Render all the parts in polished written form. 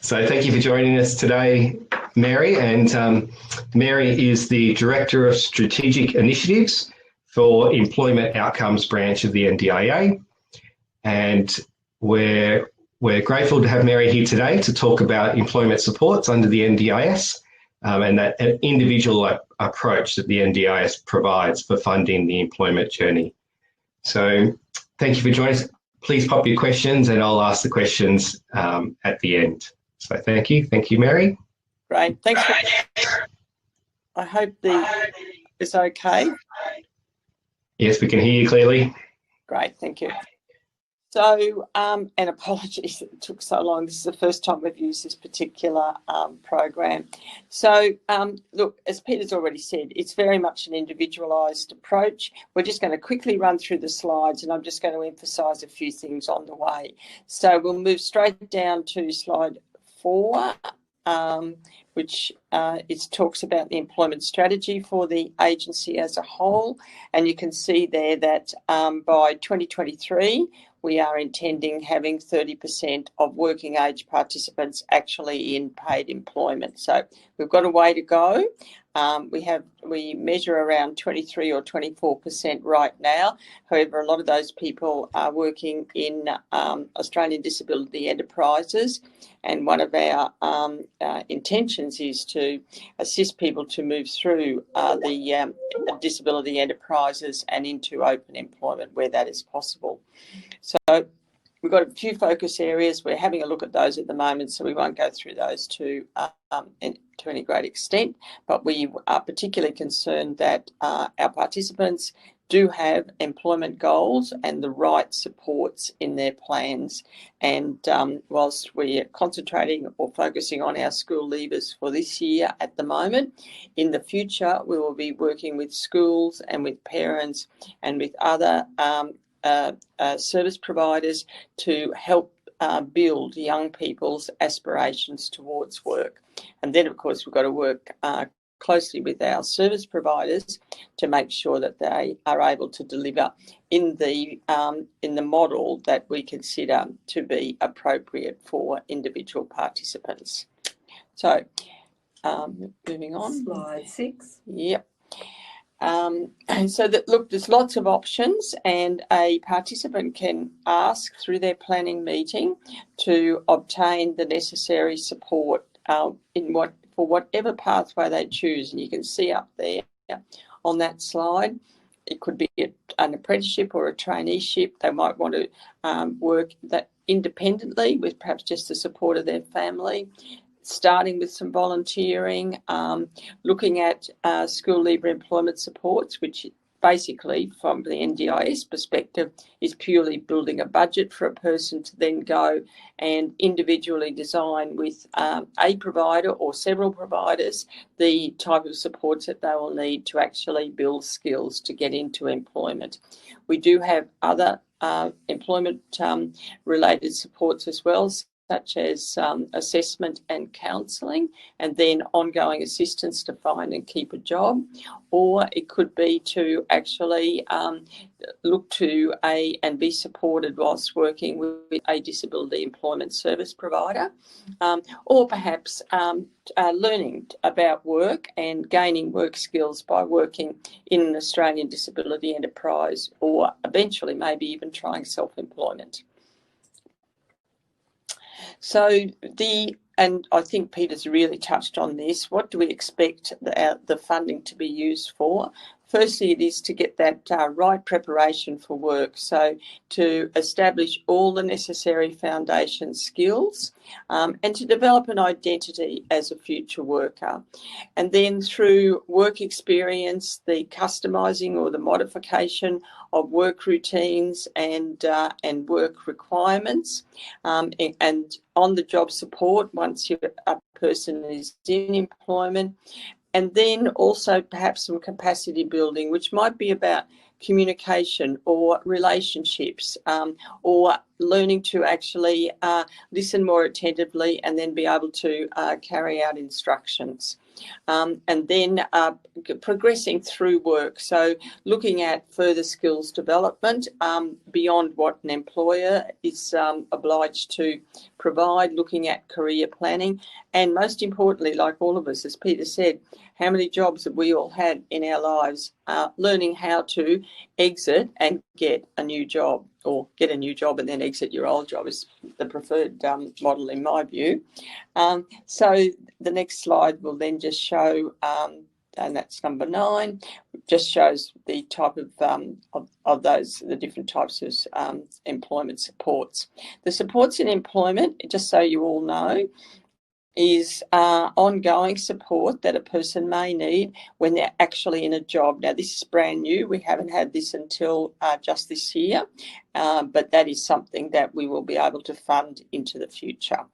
So thank you for joining us today, Mary. And Mary is the Director of Strategic Initiatives for Employment Outcomes branch of the NDIA. And we're grateful to have Mary here today to talk about employment supports under the NDIS and that individual approach that the NDIS provides for funding the employment journey. So thank you for joining us. Please pop your questions and I'll ask the questions at the end. So thank you. Thank you, Mary. Great. Thanks. I hope it's okay. Yes, we can hear you clearly. Great. Thank you. So, and apologies it took so long. This is the first time we've used this particular program. So, look, as Peter's already said, it's very much an individualised approach. We're just going to quickly run through the slides and I'm just going to emphasise a few things on the way. So we'll move straight down to slide 4, which it talks about the employment strategy for the agency as a whole. And you can see there that by 2023, we are intending having 30% of working age participants actually in paid employment. So we've got a way to go. We measure around 23 or 24% right now. However, a lot of those people are working in Australian disability enterprises, and one of our intentions is to assist people to move through the disability enterprises and into open employment where that is possible. So we've got a few focus areas. We're having a look at those at the moment, so we won't go through those to any great extent, but we are particularly concerned that our participants do have employment goals and the right supports in their plans. And whilst we are concentrating or focusing on our school leavers for this year at the moment, in the future we will be working with schools and with parents and with other service providers to help build young people's aspirations towards work. And then, of course, we've got to work closely with our service providers to make sure that they are able to deliver in the model that we consider to be appropriate for individual participants. So, moving on. Slide 6. Yep. And so that, look, there's lots of options, and a participant can ask through their planning meeting to obtain the necessary support for whatever pathway they choose. And you can see up there on that slide, it could be an apprenticeship or a traineeship. They might want to work that independently with perhaps just the support of their family, starting with some volunteering, looking at school leaver employment supports, which basically from the NDIS perspective is purely building a budget for a person to then go and individually design with a provider or several providers the type of supports that they will need to actually build skills to get into employment. We do have other employment related supports as well, such as assessment and counselling, and then ongoing assistance to find and keep a job. Or it could be to actually look to and be supported whilst working with a disability employment service provider, or perhaps learning about work and gaining work skills by working in an Australian disability enterprise, or eventually maybe even trying self-employment. So and I think Peter's really touched on this, what do we expect the funding to be used for? Firstly, it is to get that right preparation for work, so to establish all the necessary foundation skills and to develop an identity as a future worker. And then through work experience, the customising or the modification of work routines and work requirements, and on-the-job support once a person is in employment. And then also perhaps some capacity building, which might be about communication or relationships, or learning to actually listen more attentively and then be able to carry out instructions. And then progressing through work. So looking at further skills development beyond what an employer is obliged to provide, looking at career planning, and most importantly, like all of us, as Peter said, how many jobs have we all had in our lives? Learning how to exit and get a new job, or get a new job and then exit your old job is the preferred model in my view. So the next slide will then just show, and that's number 9, just shows the type of those, the different types of employment supports. The supports in employment, just so you all know, is ongoing support that a person may need when they're actually in a job. Now, this is brand new. We haven't had this until just this year, but that is something that we will be able to fund into the future.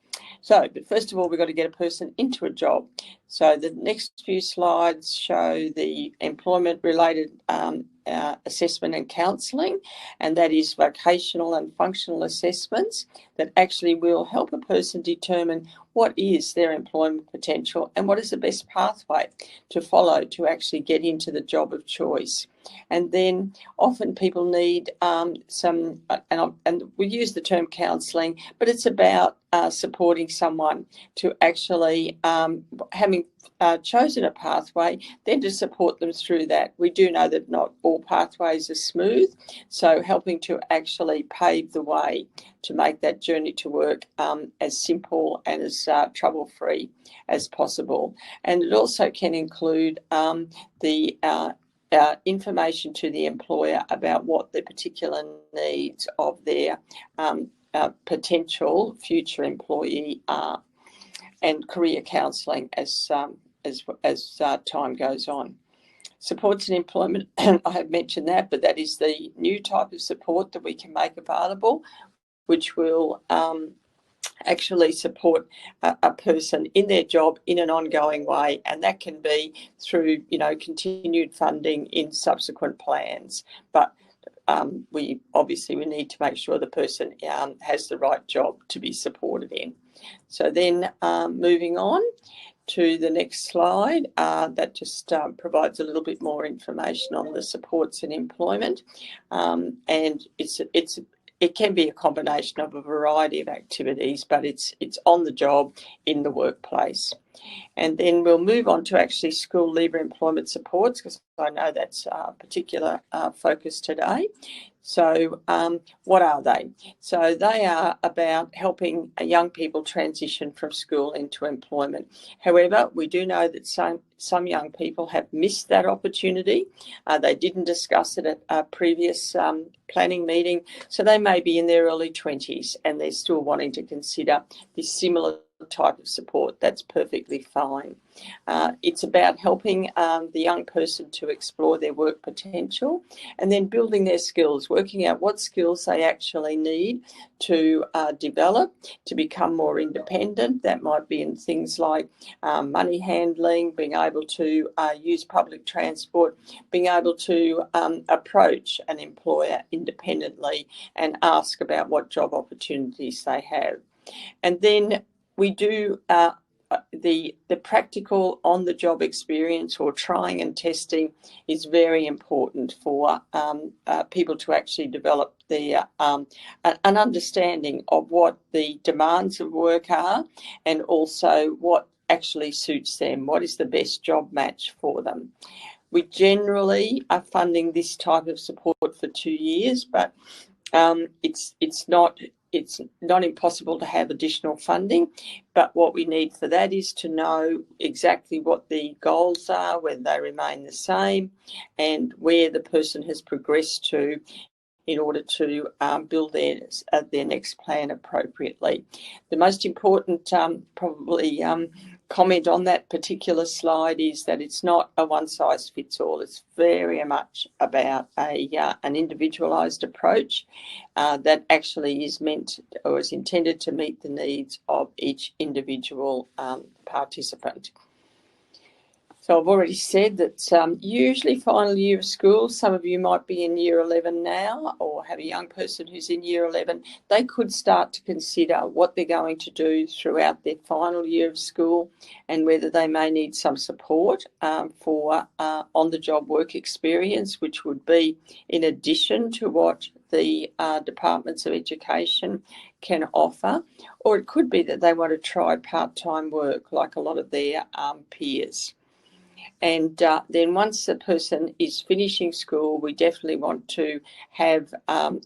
So, but first of all, we've got to get a person into a job. So the next few slides show the employment-related assessment and counselling, and that is vocational and functional assessments that actually will help a person determine what is their employment potential and what is the best pathway to follow to actually get into the job of choice. And then often people need some, and we use the term counselling, but it's about supporting someone to actually having chosen a pathway, then to support them through that. We do know that not all pathways are smooth, so helping to actually pave the way to make that journey to work as simple and as trouble-free as possible. And it also can include the information to the employer about what the particular needs of their potential future employee are, and career counselling as time goes on. Supports in employment, I have mentioned that, but that is the new type of support that we can make available, which will actually support a person in their job in an ongoing way, and that can be through, continued funding in subsequent plans. But we need to make sure the person has the right job to be supported in. So then moving on to the next slide, that just provides a little bit more information on the supports in employment, and it can be a combination of a variety of activities, but it's on the job in the workplace. And then we'll move on to actually school leaver employment supports, because I know that's a particular focus today. So what are they? So they are about helping young people transition from school into employment. However, we do know that some young people have missed that opportunity. They didn't discuss it at a previous planning meeting, so they may be in their early 20s and they're still wanting to consider this similar type of support. That's perfectly fine. It's about helping the young person to explore their work potential and then building their skills, working out what skills they actually need to develop to become more independent. That might be in things like money handling, being able to use public transport, being able to approach an employer independently and ask about what job opportunities they have. And then we do the practical on-the-job experience, or trying and testing, is very important for people to actually develop an understanding of what the demands of work are, and also what actually suits them, what is the best job match for them. We generally are funding this type of support for 2 years, but it's not impossible to have additional funding, but what we need for that is to know exactly what the goals are, whether they remain the same, and where the person has progressed to in order to build their next plan appropriately. The most important comment on that particular slide is that it's not a one-size-fits-all. It's very much about an individualised approach that actually is meant or is intended to meet the needs of each individual participant. So I've already said that usually final year of school, some of you might be in year 11 now or have a young person who's in year 11, they could start to consider what they're going to do throughout their final year of school and whether they may need some support for on-the-job work experience, which would be in addition to what the departments of education can offer, or it could be that they want to try part-time work like a lot of their peers. And then once the person is finishing school, we definitely want to have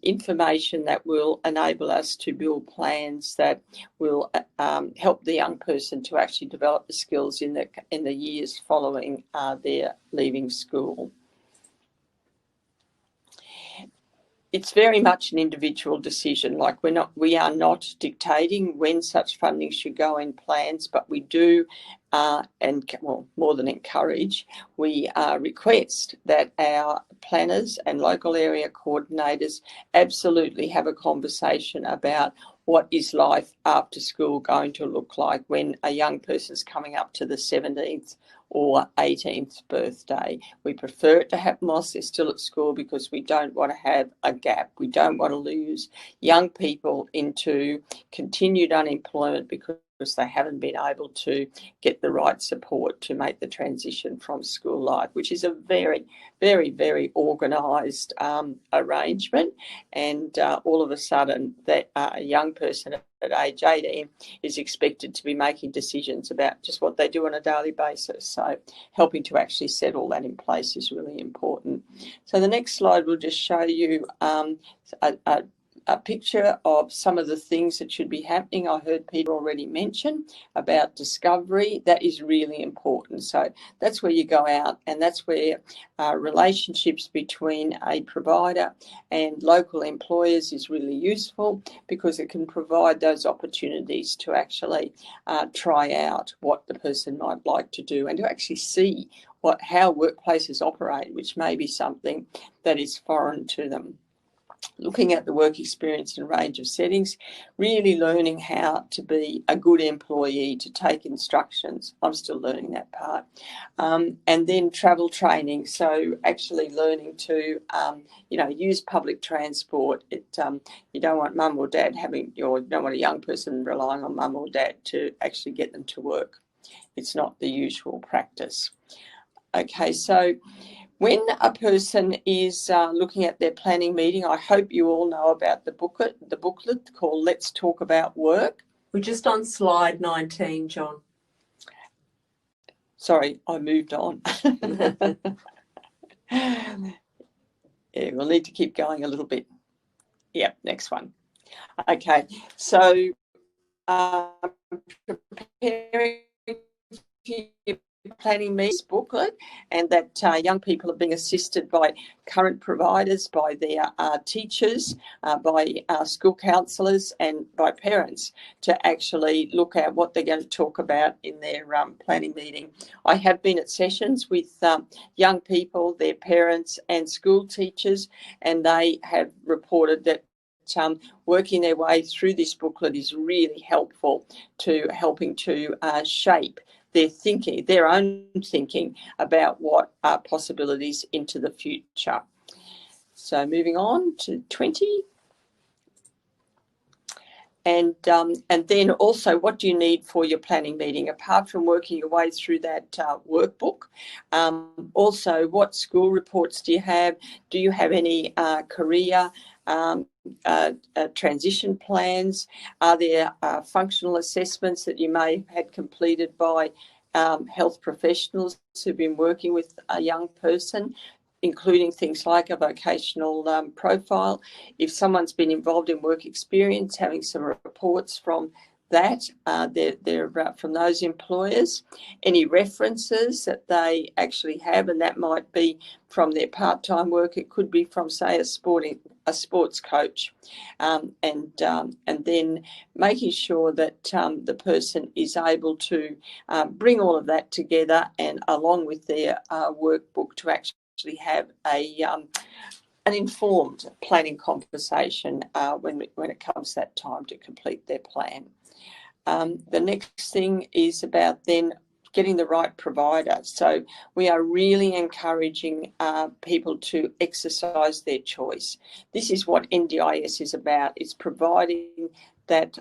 information that will enable us to build plans that will help the young person to actually develop the skills in the years following their leaving school. It's very much an individual decision. Like we are not dictating when such funding should go in plans, but we do, more than encourage, we request that our planners and local area coordinators absolutely have a conversation about what is life after school going to look like when a young person's coming up to the 17th or 18th birthday. We prefer it to happen whilst they're still at school because we don't want to have a gap. We don't want to lose young people into continued unemployment because they haven't been able to get the right support to make the transition from school life, which is a very, very, very organised arrangement. And all of a sudden, that a young person at age 18 is expected to be making decisions about just what they do on a daily basis. So helping to actually set all that in place is really important. So the next slide will just show you a picture of some of the things that should be happening. I heard Peter already mention about discovery. That is really important. So that's where you go out, and that's where relationships between a provider and local employers is really useful because it can provide those opportunities to actually try out what the person might like to do and to actually see how workplaces operate, which may be something that is foreign to them. Looking at the work experience and range of settings, really learning how to be a good employee, to take instructions. I'm still learning that part. And then travel training. So actually learning to, use public transport. You don't want mum or dad you don't want a young person relying on mum or dad to actually get them to work. It's not the usual practice. Okay, so when a person is looking at their planning meeting, I hope you all know about the booklet called Let's Talk About Work. We're just on slide 19, John. Sorry, I moved on. Yeah, we'll need to keep going a little bit. Yeah, next one. Okay, so preparing planning meetings booklet, and that young people are being assisted by current providers, by their teachers, by school counsellors and by parents to actually look at what they're going to talk about in their planning meeting. I have been at sessions with young people, their parents and school teachers, and they have reported that working their way through this booklet is really helpful to helping to shape their own thinking about what are possibilities into the future. So moving on to 20. And then also, what do you need for your planning meeting? Apart from working your way through that workbook, also what school reports do you have? Do you have any career transition plans? Are there functional assessments that you may have had completed by health professionals who've been working with a young person, including things like a vocational profile? If someone's been involved in work experience, having some reports from that, they're from those employers, any references that they actually have, and that might be from their part-time work. It could be from, say, a sports coach, and then making sure that the person is able to bring all of that together and along with their workbook to actually have an informed planning conversation when it comes that time to complete their plan. The next thing is about then getting the right provider. So we are really encouraging people to exercise their choice. This is what NDIS is about. It's providing that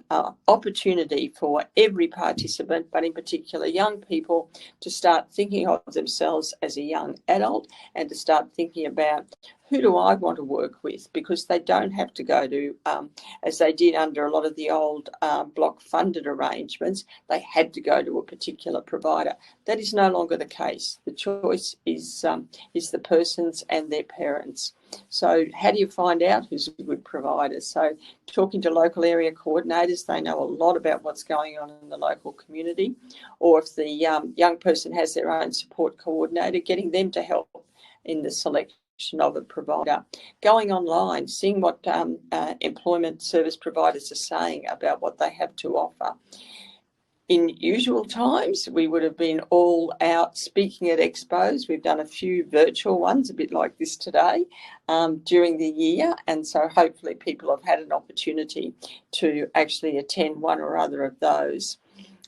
opportunity for every participant, but in particular young people, to start thinking of themselves as a young adult and to start thinking about, who do I want to work with? Because they don't have to go to, as they did under a lot of the old block funded arrangements, they had to go to a particular provider. That is no longer the case. The choice is the person's and their parents. So how do you find out who's a good provider? So talking to local area coordinators, they know a lot about what's going on in the local community. Or if the young person has their own support coordinator, getting them to help in the selection of a provider. Going online, seeing what employment service providers are saying about what they have to offer. In usual times, we would have been all out speaking at expos. We've done a few virtual ones, a bit like this today, during the year. And so hopefully people have had an opportunity to actually attend one or other of those.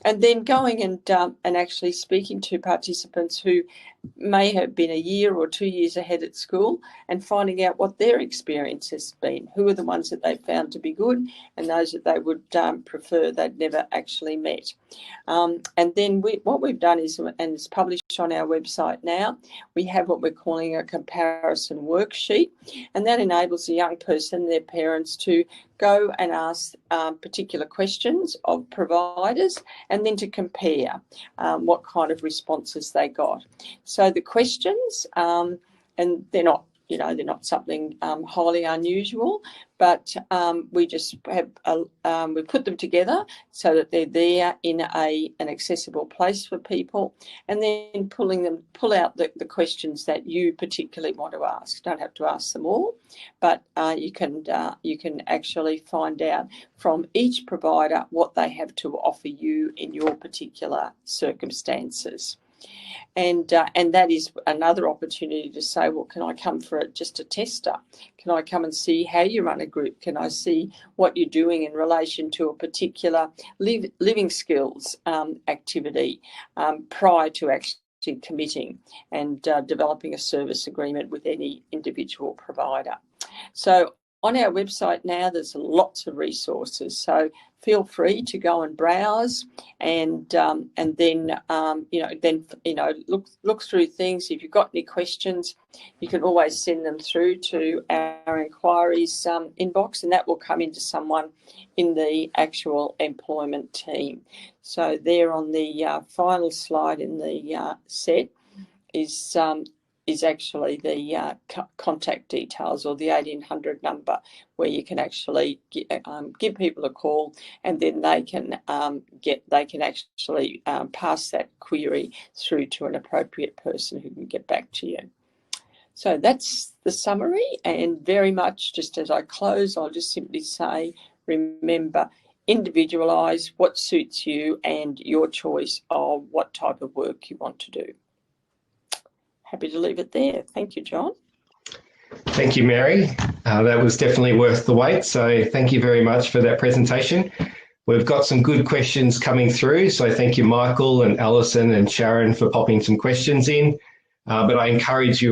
And then going and actually speaking to participants who may have been a year or 2 years ahead at school and finding out what their experience has been. Who are the ones that they found to be good and those that they would prefer they'd never actually met. And then what we've done is, and it's published on our website now, we have what we're calling a comparison worksheet, and that enables the young person, their parents, to go and ask particular questions of providers and then to compare what kind of responses they got. So the questions, and they're not something highly unusual, but we just have we put them together so that they're there in an accessible place for people, and then pull out the questions that you particularly want to ask. Don't have to ask them all, but you can actually find out from each provider what they have to offer you in your particular circumstances. And that is another opportunity to say, well, can I come for just a tester? Can I come and see how you run a group? Can I see what you're doing in relation to a particular living skills activity prior to actually committing and developing a service agreement with any individual provider? So on our website now, there's lots of resources. So feel free to go and browse and then look through things. If you've got any questions, you can always send them through to our inquiries inbox, and that will come into someone in the actual employment team. So there on the final slide in the set is actually the contact details, or the 1800 number, where you can actually give people a call, and then they can actually pass that query through to an appropriate person who can get back to you. So that's the summary, and very much just as I close, I'll just simply say, remember, individualise what suits you and your choice of what type of work you want to do. Happy to leave it there. Thank you, John. Thank you, Mary. That was definitely worth the wait. So thank you very much for that presentation. We've got some good questions coming through. So thank you, Michael and Alison and Sharon, for popping some questions in. But I encourage you